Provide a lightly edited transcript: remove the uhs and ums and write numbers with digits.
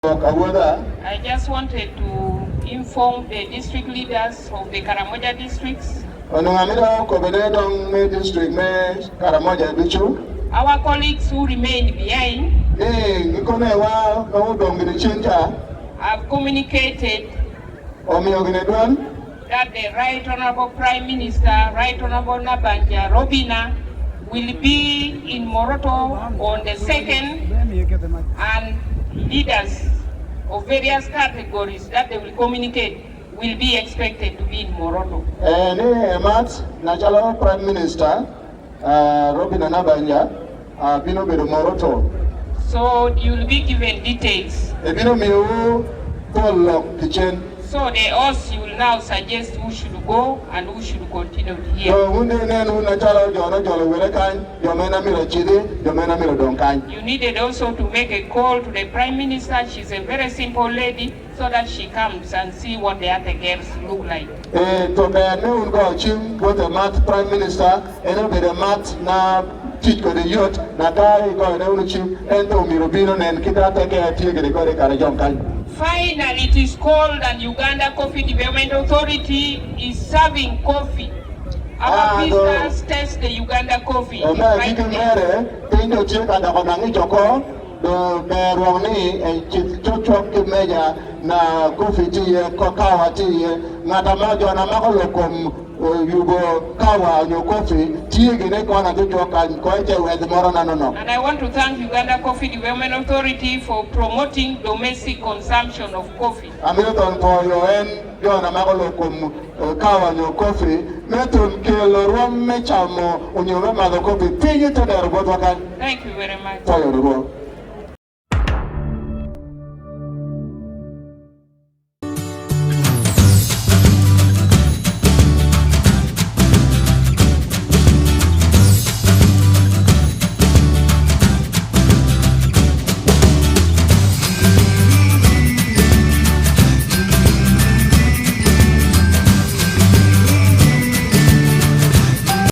I just wanted to inform the district leaders of the Karamoja districts. Our colleagues who remain behind have communicated that the Right Honorable Prime Minister, Right Honorable Nabanja, Robina, will be in Moroto on the 2nd, and leaders of various categories that they will communicate will be expected to be in Moroto. National Prime Minister Robina Nabanja bino bedo Moroto. So you will be given details. So the host will now suggest who should go and who should continue here. You needed also to make a call to the Prime Minister. She's a very simple lady, so that she comes and see what the other girls look like. Prime Minister, na teach the youth, na Finally, it is called and Uganda Coffee Development Authority is serving coffee. Our visitors test the Uganda coffee. Na coffee tea, cocoa tea, Natamajo na Makolokom, Yugo, Kawa, your coffee, tea, and I want to thank Uganda Coffee Development Authority for promoting domestic consumption of coffee. I'm here for your end, you're a Makolokom, Kawa, your coffee, Metum kill Rom Mechamo, when you remember the coffee, pay it to the robot. Thank you very much. For your work.